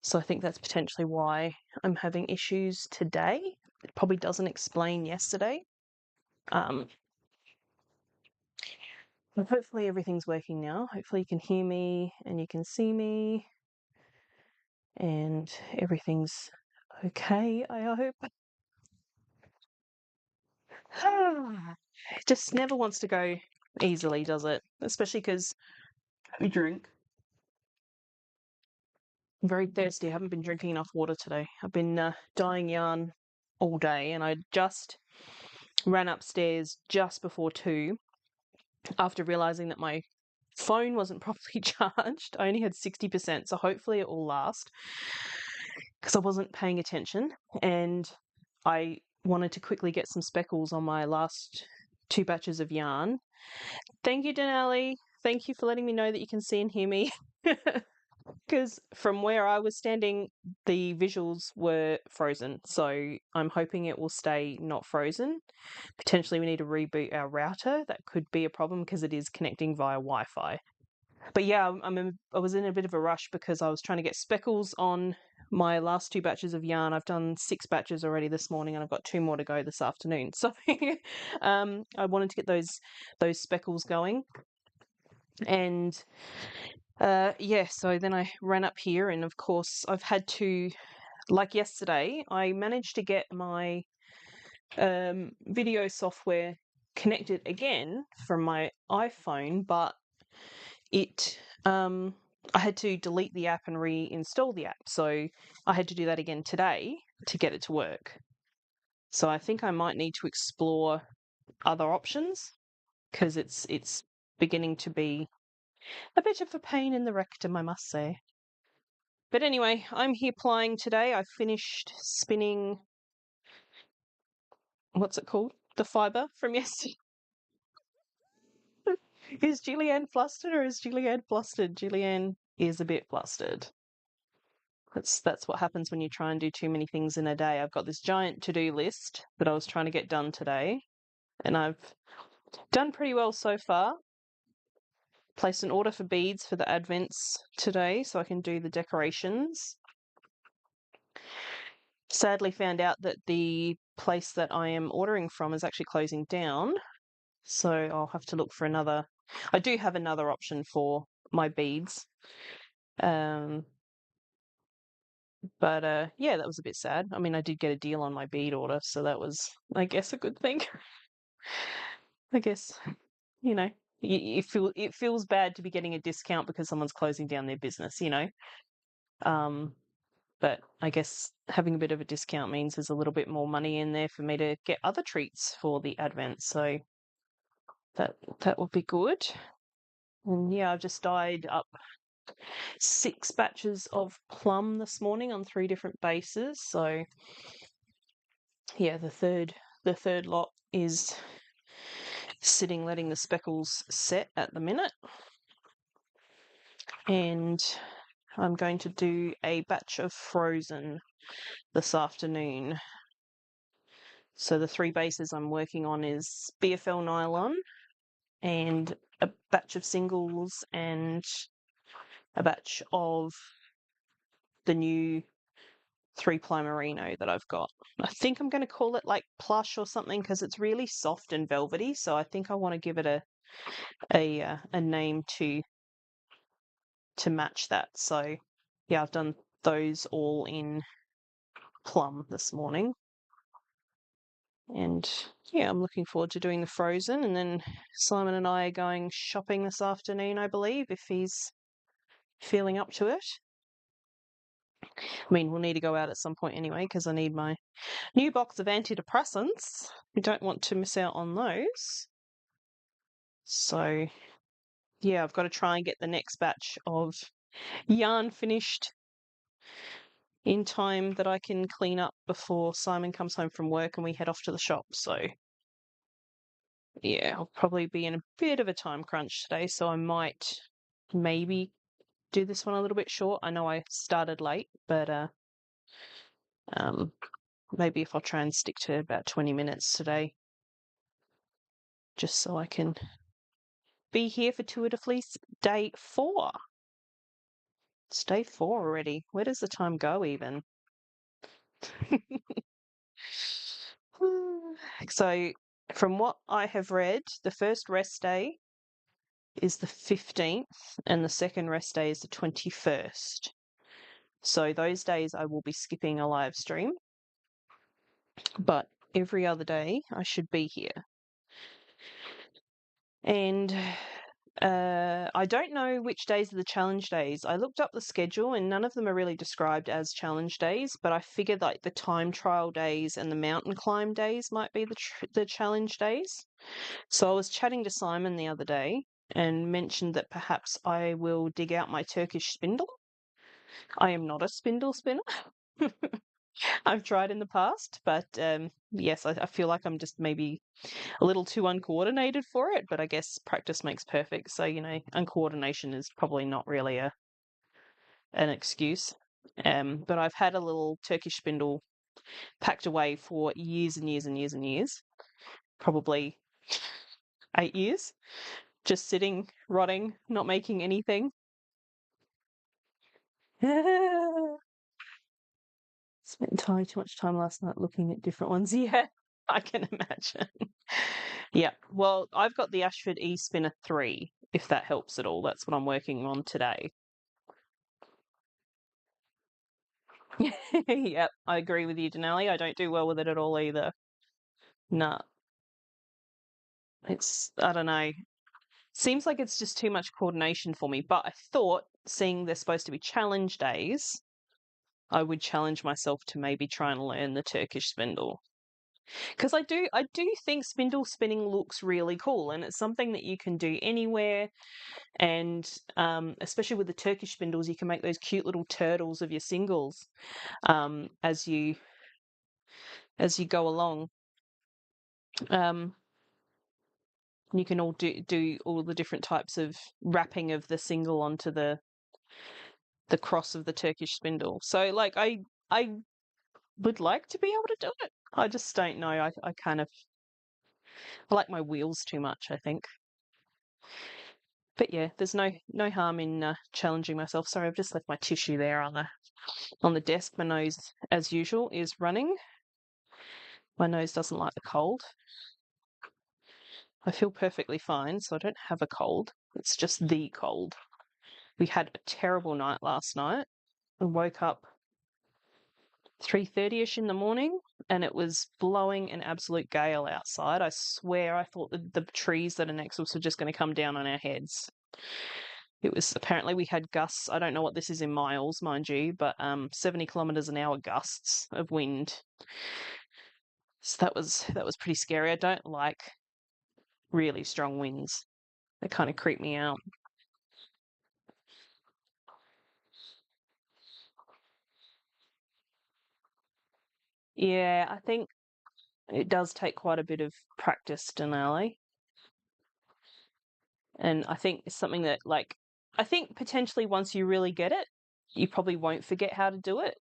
So I think that's potentially why I'm having issues today. It probably doesn't explain yesterday. But hopefully everything's working now. Hopefully you can hear me and you can see me and everything's okay, I hope. It just never wants to go easily, does it? Especially because we drink. I'm very thirsty. I haven't been drinking enough water today. I've been dyeing yarn all day, and I just ran upstairs just before 2 after realizing that my phone wasn't properly charged. I only had 60%, so hopefully it will last because I wasn't paying attention, and I wanted to quickly get some speckles on my last 2 batches of yarn. Thank you, Denali. Thank you for letting me know that you can see and hear me. Because from where I was standing, the visuals were frozen. So I'm hoping it will stay not frozen. Potentially we need to reboot our router. That could be a problem because it is connecting via Wi-Fi. But yeah, I was in a bit of a rush because I was trying to get speckles on my last 2 batches of yarn. I've done 6 batches already this morning, and I've got 2 more to go this afternoon. So I wanted to get those speckles going. And yeah, so then I ran up here, and of course I've had to, like yesterday, I managed to get my video software connected again from my iPhone, but it I had to delete the app and reinstall the app. So I had to do that again today to get it to work. So I think I might need to explore other options because it's beginning to be a bit of a pain in the rectum, I must say. But anyway, I'm here plying today. I finished spinning, what's it called? The fibre from yesterday. Is Julieanne flustered or is Julieanne flustered? Julieanne is a bit flustered. That's what happens when you try and do too many things in a day. I've got this giant to-do list that I was trying to get done today, and I've done pretty well so far. Placed an order for beads for the advents today so I can do the decorations. Sadly found out that the place that I am ordering from is actually closing down, so I'll have to look for another. I do have another option for my beads. But yeah, that was a bit sad. I mean, I did get a deal on my bead order, so that was, I guess, a good thing. I guess, you know, it feels bad to be getting a discount because someone's closing down their business, you know. But I guess having a bit of a discount means there's a little bit more money in there for me to get other treats for the advent. So that will be good. And yeah, I've just dyed up 6 batches of plum this morning on 3 different bases. So yeah, the third lot is sitting letting the speckles set at the minute. And I'm going to do a batch of frozen this afternoon. So the 3 bases I'm working on is BFL nylon and a batch of singles and a batch of the new 3-ply merino that I've got. I think I'm going to call it like plush or something because it's really soft and velvety. So I think I want to give it a name to match that. So yeah, I've done those all in plum this morning. And yeah, I'm looking forward to doing the frozen. And then Simon and I are going shopping this afternoon, I believe, if he's feeling up to it. I mean, we'll need to go out at some point anyway because I need my new box of antidepressants. We don't want to miss out on those. So yeah, I've got to try and get the next batch of yarn finished in time that I can clean up before Simon comes home from work and we head off to the shop. So yeah, I'll probably be in a bit of a time crunch today, so I might maybe do this one a little bit short. I know I started late, but maybe if I'll try and stick to about 20 minutes today, just so I can be here for Tour de Fleece day 4. It's day 4 already. Where does the time go even? So, from what I have read, the first rest day is the 15th and the second rest day is the 21st. So, those days I will be skipping a live stream, but every other day I should be here. And I don't know which days are the challenge days. I looked up the schedule and none of them are really described as challenge days, but I figured like the time trial days and the mountain climb days might be the challenge days. So I was chatting to Simon the other day and mentioned that perhaps I will dig out my Turkish spindle. I am not a spindle spinner. I've tried in the past, but yes, I feel like I'm just maybe a little too uncoordinated for it, but I guess practice makes perfect. So, uncoordination is probably not really an excuse. But I've had a little Turkish spindle packed away for years and years and years and years, probably 8 years, just sitting, rotting, not making anything. Spent entirely too much time last night looking at different ones. Yeah, I can imagine. Yeah, well, I've got the Ashford E-Spinner 3, if that helps at all. That's what I'm working on today. Yep, I agree with you, Denali. I don't do well with it at all either. Nah, I don't know. Seems like it's just too much coordination for me. But I thought, seeing they're supposed to be challenge days, I would challenge myself to maybe try and learn the Turkish spindle. Because I do think spindle spinning looks really cool, and it's something that you can do anywhere. And especially with the Turkish spindles, you can make those cute little turtles of your singles as you go along. You can all do all the different types of wrapping of the single onto the cross of the Turkish spindle. So like I would like to be able to do it. I just don't know. I kind of I like my wheels too much, I think. But yeah, there's no harm in challenging myself. Sorry, I've just left my tissue there on the desk. My nose, as usual, is running. My nose doesn't like the cold. I feel perfectly fine, so I don't have a cold. It's just the cold. We had a terrible night last night. I woke up 3:30ish in the morning and it was blowing an absolute gale outside. I swear I thought the trees that are next to us were just going to come down on our heads. It was apparently we had gusts. I don't know what this is in miles, mind you, but 70 kilometers an hour gusts of wind. So that was pretty scary. I don't like really strong winds. They kind of creep me out. Yeah, I think it does take quite a bit of practice, Denali. And I think it's something that, like, I think potentially once you really get it, you probably won't forget how to do it.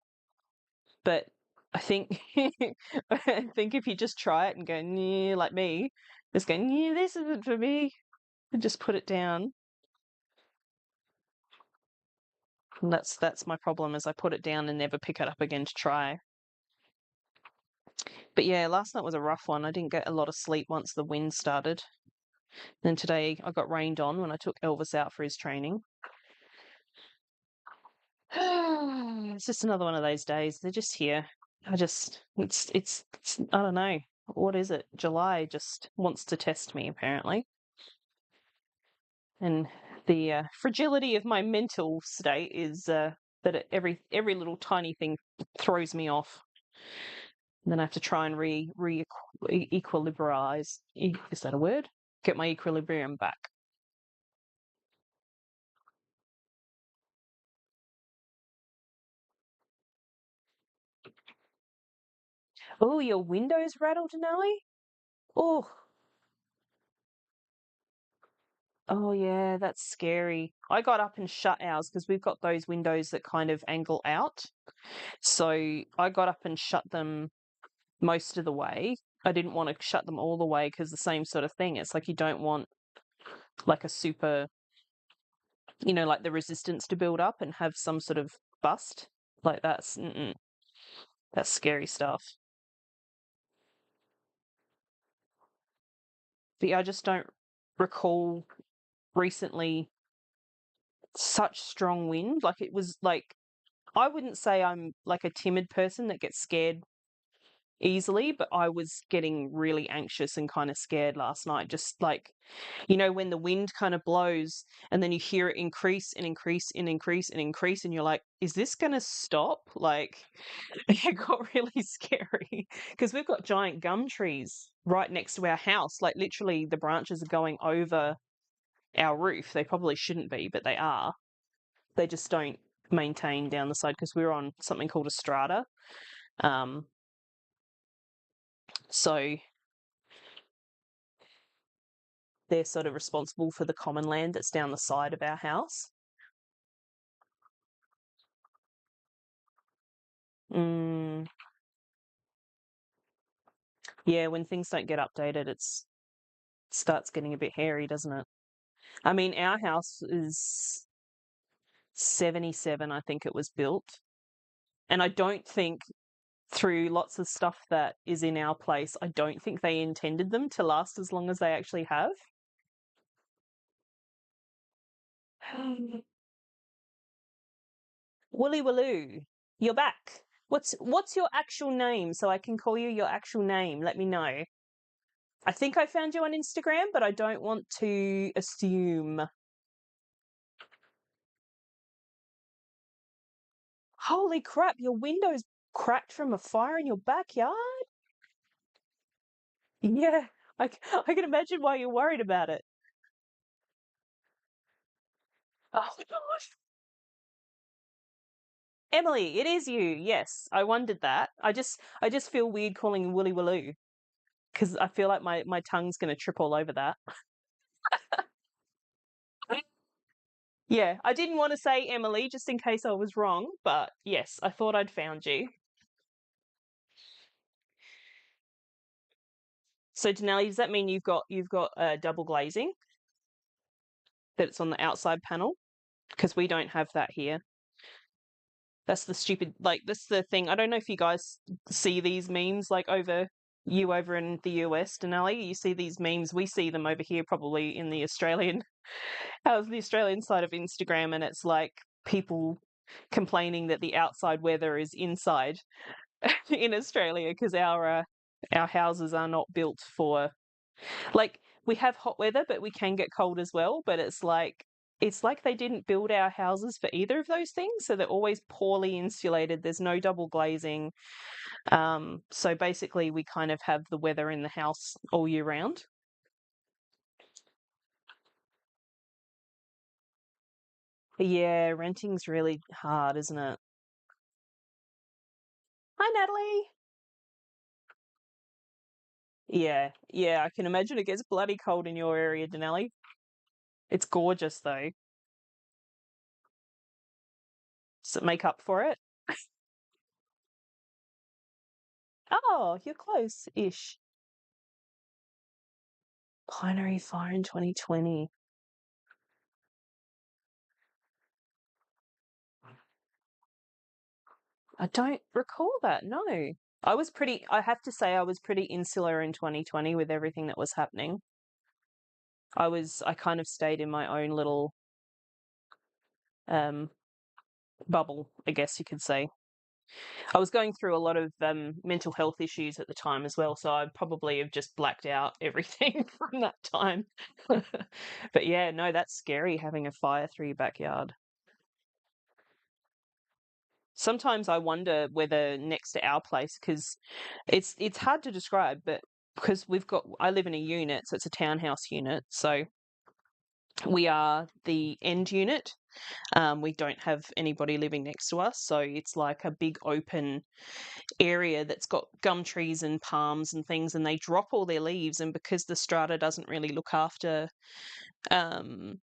But I think I think if you just try it and go, yeah, like me, just go, yeah, this isn't for me, and just put it down. And that's my problem is I put it down and never pick it up again to try. But yeah, last night was a rough one. I didn't get a lot of sleep once the wind started. Then today I got rained on when I took Elvis out for his training. It's just another one of those days. They're just here. It's I don't know. What is it? July just wants to test me, apparently. And the fragility of my mental state is that every little tiny thing throws me off. And then I have to try and equilibrize. Is that a word? Get my equilibrium back. Oh, your windows rattled, Denali? Oh, oh yeah, that's scary. I got up and shut ours because we've got those windows that kind of angle out. So I got up and shut them most of the way. I didn't want to shut them all the way because the same sort of thing. It's like you don't want like a super like the resistance to build up and have some sort of bust. Like that's scary stuff. But yeah, I just don't recall recently such strong wind. Like it was like I wouldn't say I'm like a timid person that gets scared easily, but I was getting really anxious and kind of scared last night. Just like, when the wind kind of blows and then you hear it increase and increase and increase and increase, and you're like, is this going to stop? Like, it got really scary because we've got giant gum trees right next to our house. Like, literally, the branches are going over our roof. They probably shouldn't be, but they are. They just don't maintain down the side because we're on something called a strata. Um, so they're sort of responsible for the common land that's down the side of our house. Mm, yeah, when things don't get updated, it starts getting a bit hairy, doesn't it? I mean, our house is 77, I think it was built. And I don't think through lots of stuff that is in our place, I don't think they intended them to last as long as they actually have. Woolly Walloo, you're back. What's your actual name so I can call you your actual name? Let me know. I think I found you on Instagram, but I don't want to assume. Holy crap, your window's cracked from a fire in your backyard? Yeah, I can imagine why you're worried about it. Oh gosh. Emily, it is you. Yes, I wondered that. I just feel weird calling you Woolly Walloo because I feel like my tongue's going to trip all over that. Yeah, I didn't want to say Emily just in case I was wrong, but yes, I thought I'd found you. So Denali, does that mean you've got double glazing that it's on the outside panel? Because we don't have that here. That's the stupid that's the thing. I don't know if you guys see these memes like over in the US, Denali. You see these memes. We see them over here probably in the Australian how's the Australian side of Instagram, and it's like people complaining that the outside weather is inside in Australia because our houses are not built for like we have hot weather, but we can get cold as well. But it's like they didn't build our houses for either of those things, so they're always poorly insulated. There's no double glazing, so basically we kind of have the weather in the house all year round. Yeah, renting's really hard, isn't it? Hi, Natalie. Yeah, yeah, I can imagine it gets bloody cold in your area, Denali. It's gorgeous though. Does it make up for it? Oh, you're close-ish. Binary fire in 2020. I don't recall that, no. I have to say, I was pretty insular in 2020 with everything that was happening. I kind of stayed in my own little um, bubble, I guess you could say. I was going through a lot of mental health issues at the time as well, so I probably have just blacked out everything from that time. But yeah, no, that's scary having a fire through your backyard. Sometimes I wonder whether next to our place, because it's hard to describe, but because I live in a unit, so it's a townhouse unit, so we are the end unit. We don't have anybody living next to us, so it's like a big open area that's got gum trees and palms and things, and they drop all their leaves. And because the strata doesn't really look after, um,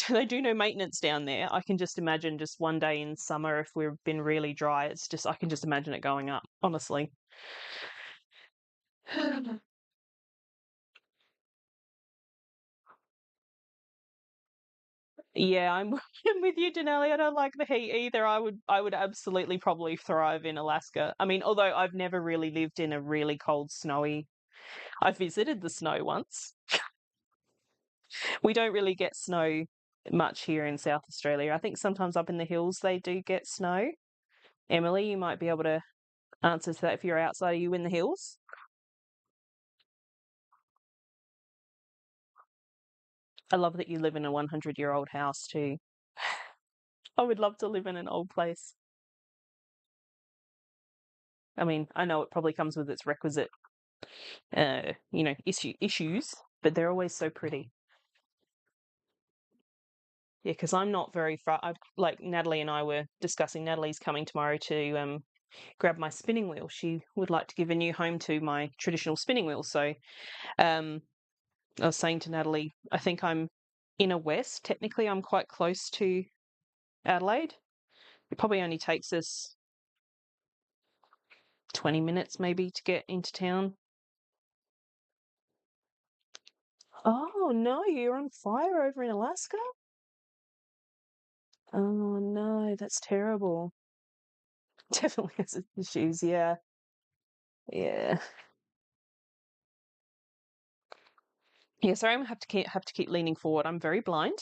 they do no maintenance down there. I can just imagine just one day in summer if we've been really dry, I can just imagine it going up. Honestly. Yeah, I'm I'm with you, Denali. I don't like the heat either. I would absolutely probably thrive in Alaska. I mean, although I've never really lived in a really cold, snowy. I visited the snow once. We don't really get snow much here in South Australia. I think sometimes up in the hills they do get snow. Emily, you might be able to answer to that if you're outside. Are you in the hills? I love that you live in a 100-year-old house too. I would love to live in an old place. I mean, I know it probably comes with its requisite, issues, but they're always so pretty. Yeah, because I'm not very far. Like Natalie and I were discussing. Natalie's coming tomorrow to grab my spinning wheel. She would like to give a new home to my traditional spinning wheel. So um, I was saying to Natalie, I think I'm inner west. Technically, I'm quite close to Adelaide. It probably only takes us 20 minutes maybe to get into town. Oh no, you're on fire over in Alaska? Oh no, that's terrible. Definitely has its issues, yeah. Yeah. Yeah, sorry, I'm gonna have to keep leaning forward. I'm very blind.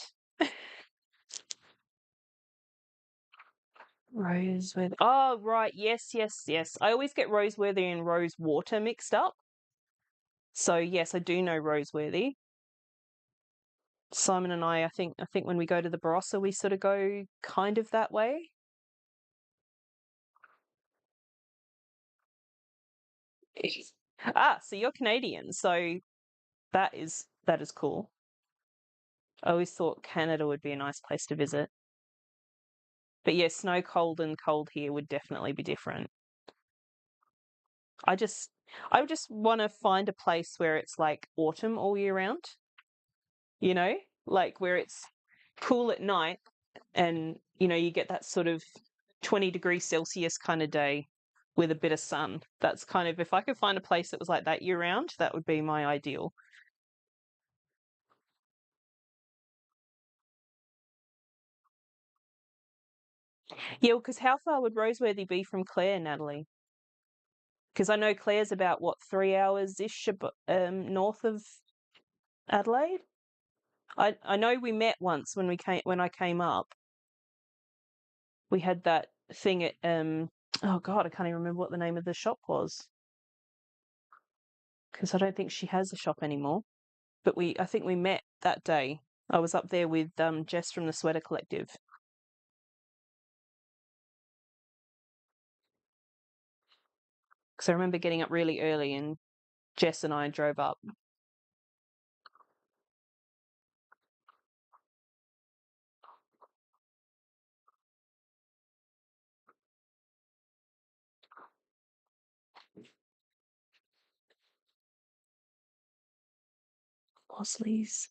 Roseworthy. Oh, right. Yes, yes, yes. I always get Roseworthy and Rosewater mixed up. So yes, I do know Roseworthy. Simon and I think when we go to the Barossa, we sort of go kind of that way. Ah, so you're Canadian, so that is cool. I always thought Canada would be a nice place to visit. But yeah, snow cold and cold here would definitely be different. I just I just want to find a place where it's like autumn all year round, you know? Like where it's cool at night and you get that sort of 20 degrees Celsius kind of day with a bit of sun. That's kind of, if I could find a place that was like that year round, that would be my ideal. Yeah, because how far would Roseworthy be from Clare, Natalie? Because I know Clare's about what, 3 hours ish north of Adelaide. I know we met once when I came up. We had that thing at oh God, I can't even remember what the name of the shop was because I don't think she has a shop anymore. But I think we met that day. I was up there with Jess from the Sweater Collective because I remember getting up really early and Jess and I drove up. Bosley's.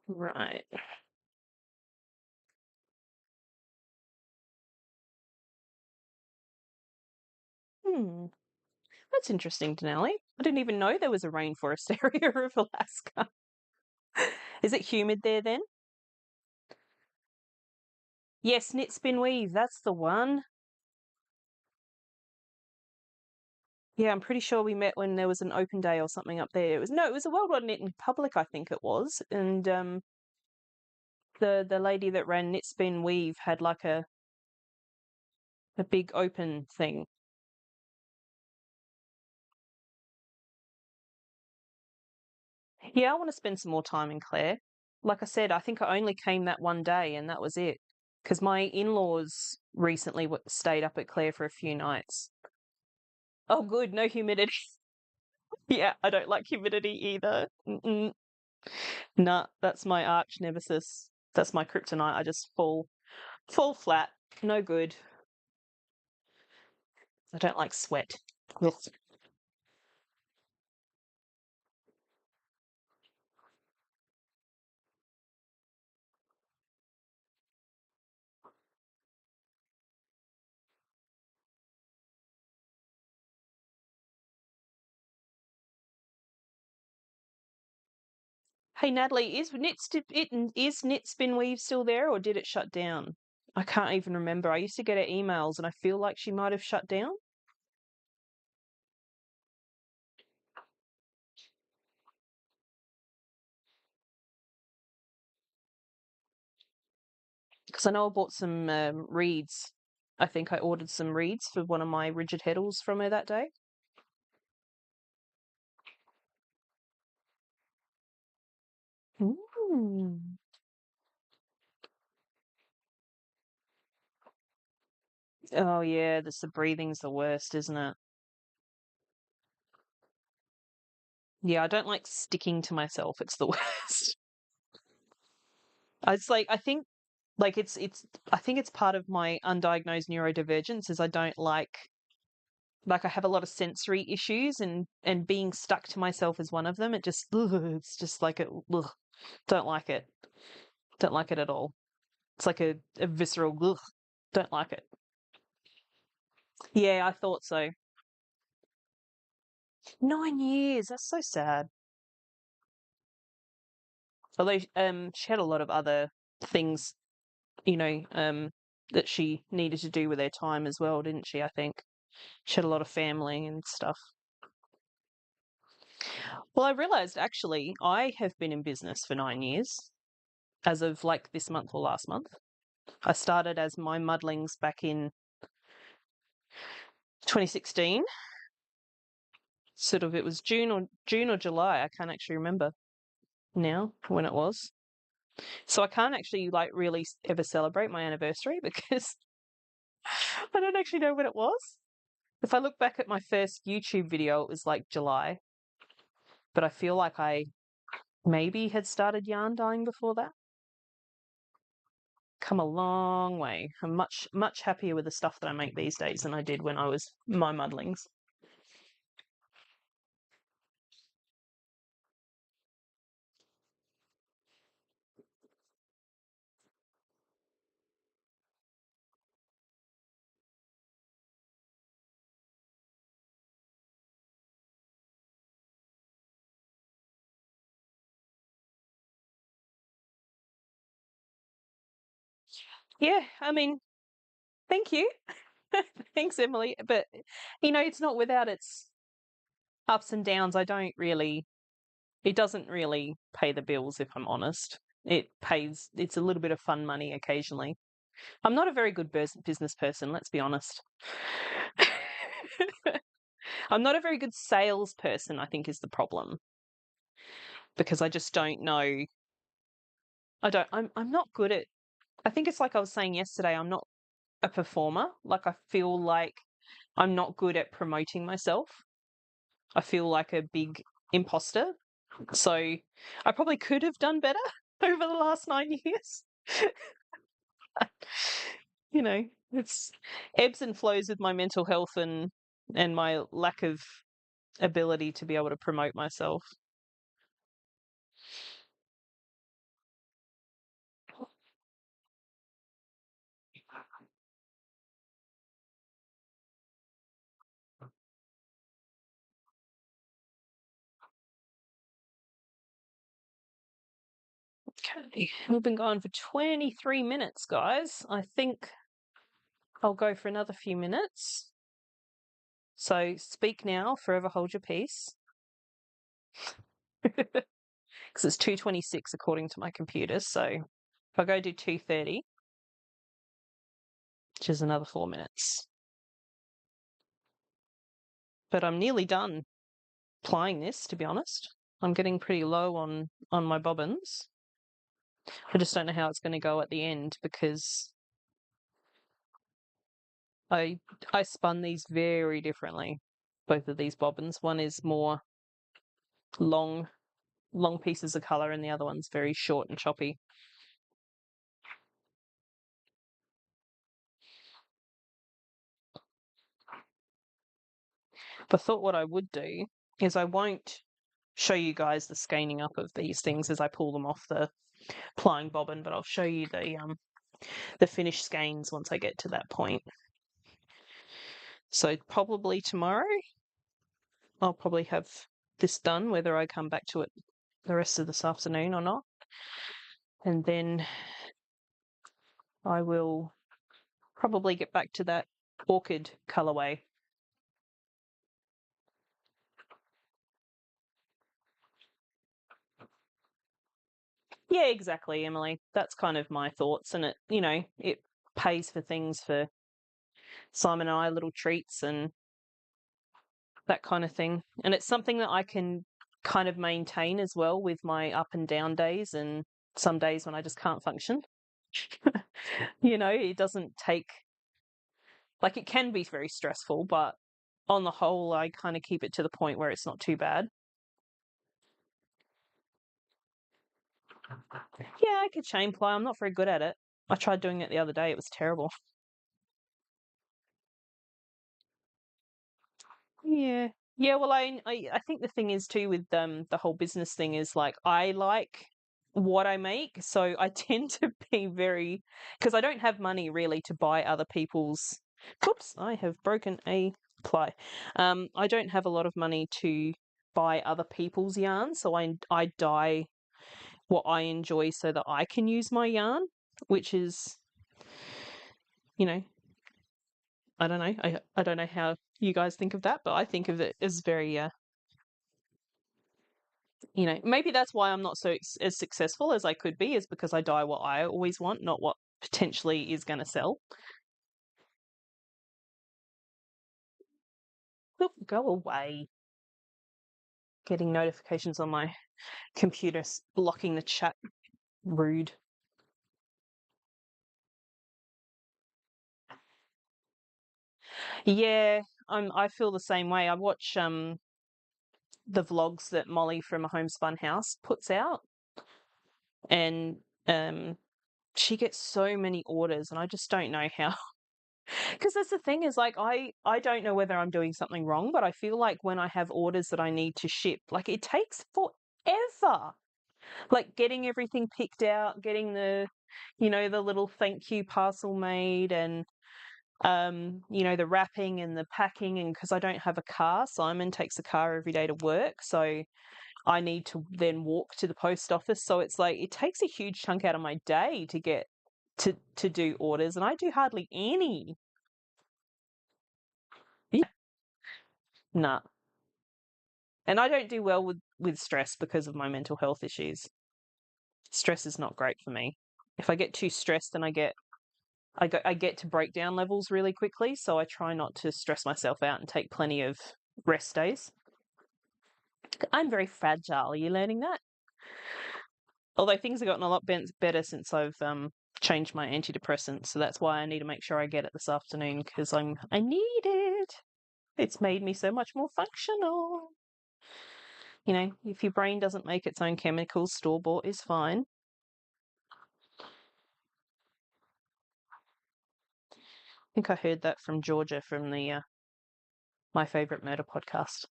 Right. Hmm. That's interesting, Denali. I didn't even know there was a rainforest area of Alaska. Is it humid there then? Yes, knit, spin, weave. That's the one. Yeah, I'm pretty sure we met when there was an open day or something up there. It was a Worldwide Knitting Public, I think it was, and the lady that ran Knit Spin Weave had like a big open thing. Yeah, I want to spend some more time in Clare. Like I said, I think I only came that one day, and that was it. Because my in-laws recently stayed up at Clare for a few nights. Oh, good, no humidity. Yeah, I don't like humidity either. Mm-mm. Nah, that's my arch nemesis. That's my kryptonite. I just fall flat. No good. I don't like sweat. Ugh. Hey Natalie, is Knit Spin Weave still there, or did it shut down? I can't even remember. I used to get her emails and I feel like she might have shut down. Because I know I bought some reeds. I think I ordered some reeds for one of my rigid heddles from her that day. Mm. Oh yeah, the breathing's the worst, isn't it? Yeah, I don't like sticking to myself. It's the worst. It's like I think like it's I think it's part of my undiagnosed neurodivergence is I don't like I have a lot of sensory issues and being stuck to myself is one of them. It just it's just like it ugh, don't like it. Don't like it at all. It's like a visceral ugh, don't like it. Yeah, I thought so. 9 years, that's so sad. Although she had a lot of other things, you know, that she needed to do with her time as well, didn't she? I think she had a lot of family and stuff. Well, I realized actually I have been in business for 9 years as of like this month or last month. I started as my muddlings back in 2016. Sort of, it was June or July. I can't actually remember now when it was. So I can't actually like really ever celebrate my anniversary because I don't actually know when it was. If I look back at my first YouTube video, it was like July, but I feel like I maybe had started yarn dyeing before that. Come a long way. I'm much happier with the stuff that I make these days than I did when I was my muddlings. Yeah, I mean, thank you. Thanks, Emily. But it's not without its ups and downs. It doesn't really pay the bills, if I'm honest. It's a little bit of fun money occasionally. I'm not a very good business person, let's be honest. I'm not a very good salesperson, I think is the problem, because I just don't know. I'm not good at, I think it's like I was saying yesterday, I'm not a performer. Like I feel like I'm not good at promoting myself. I feel like a big imposter. So I probably could have done better over the last 9 years. It's ebbs and flows with my mental health and my lack of ability to be able to promote myself. Okay, we've been going for 23 minutes, guys. I think I'll go for another few minutes. So speak now, forever hold your peace. Because it's 2:26 according to my computer. So if I go do 2:30, which is another 4 minutes. But I'm nearly done plying this, to be honest. I'm getting pretty low on my bobbins. I just don't know how it's going to go at the end because I I spun these very differently. Both of these bobbins. One is more long long pieces of colour and the other one's very short and choppy. But I thought what I would do is I won't show you guys the scaling up of these things as I pull them off the plying bobbin, but I'll show you the finished skeins once I get to that point. So probably tomorrow I'll probably have this done, whether I come back to it the rest of this afternoon or not. And then I will probably get back to that orchid colourway. Yeah, exactly, Emily. That's kind of my thoughts. And it pays for things for Simon and I, little treats and that kind of thing. And it's something that I can kind of maintain as well with my up and down days and some days when I just can't function. It doesn't take, like, it can be very stressful, but on the whole, I kind of keep it to the point where it's not too bad. Yeah, I could chain ply. I'm not very good at it. I tried doing it the other day. It was terrible. Yeah. Yeah, well, I think the thing is too with the whole business thing is like I like what I make, so I tend to be very because I don't have money really to buy other people's. Oops, I have broken a ply. I don't have a lot of money to buy other people's yarn, so I dye what I enjoy so that I can use my yarn, which is, you know, I don't know. I don't know how you guys think of that, but I think of it as very maybe that's why I'm not as successful as I could be, is because I dye what I always want, not what potentially is going to sell. Oop, go away. Getting notifications on my computer blocking the chat. Rude. Yeah, I feel the same way. I watch the vlogs that Molly from A Homespun House puts out, and she gets so many orders, and I just don't know how. Because that's the thing is like I don't know whether I'm doing something wrong, but I feel like when I have orders that I need to ship, like it takes forever. Like getting everything picked out, getting the little thank you parcel made, and the wrapping and the packing. And because I don't have a car, Simon takes the car every day to work, so I need to then walk to the post office. So it's like it takes a huge chunk out of my day to get to do orders, and I do hardly any. Yeah. Nah. And I don't do well with stress because of my mental health issues. Stress is not great for me. If I get too stressed, then I get to breakdown levels really quickly. So I try not to stress myself out and take plenty of rest days. I'm very fragile. Are you learning that? Although things have gotten a lot better since I've changed my antidepressant, so that's why I need to make sure I get it this afternoon because I need it. It's made me so much more functional. If your brain doesn't make its own chemicals, store-bought is fine. I think I heard that from Georgia from the My Favorite Murder podcast.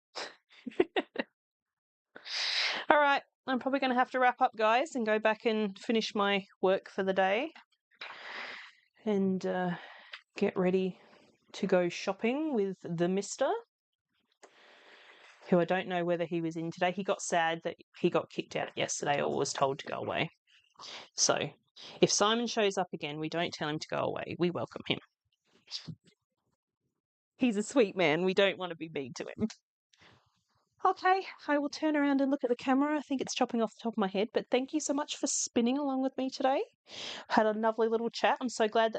All right, I'm probably going to have to wrap up, guys, and go back and finish my work for the day and get ready to go shopping with the mister, who I don't know whether he was in today. He got sad that he got kicked out yesterday or was told to go away. So if Simon shows up again, we don't tell him to go away. We welcome him. He's a sweet man. We don't want to be mean to him. Okay, I will turn around and look at the camera. I think it's chopping off the top of my head, but thank you so much for spinning along with me today. Had a lovely little chat. I'm so glad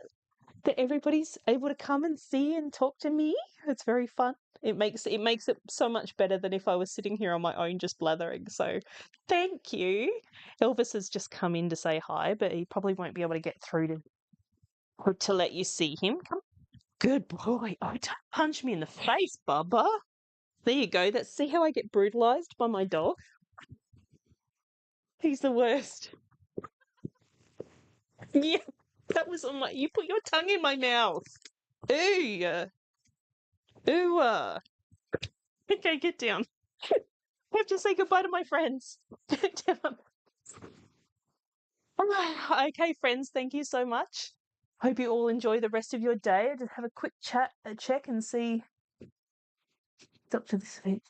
that everybody's able to come and see and talk to me. It's very fun. It makes it so much better than if I was sitting here on my own just blathering. So thank you. Elvis has just come in to say hi, but he probably won't be able to get through to let you see him. Come. Good boy. Oh, don't punch me in the face, Bubba. There you go. See how I get brutalized by my dog? He's the worst. Yeah, that was on my. You put your tongue in my mouth. Ooh. Ooh. Okay, get down. I have to say goodbye to my friends. Get down. Okay, friends, thank you so much. Hope you all enjoy the rest of your day. I just have a quick check and see. It's up to this week.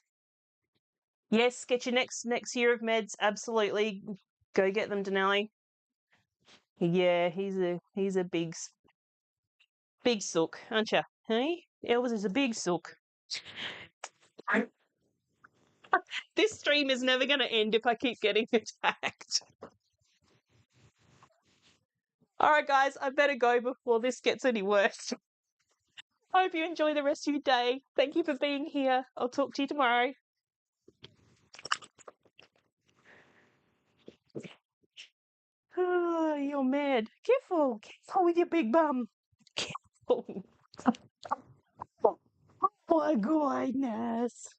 Yes, get your next year of meds. Absolutely, go get them, Denali. Yeah, he's a big sook, aren't you? Hey, Elvis is a big sook. This stream is never going to end if I keep getting attacked. All right, guys, I better go before this gets any worse. Hope you enjoy the rest of your day. Thank you for being here. I'll talk to you tomorrow. Oh, you're mad. Careful with your big bum. Careful. Oh my goodness.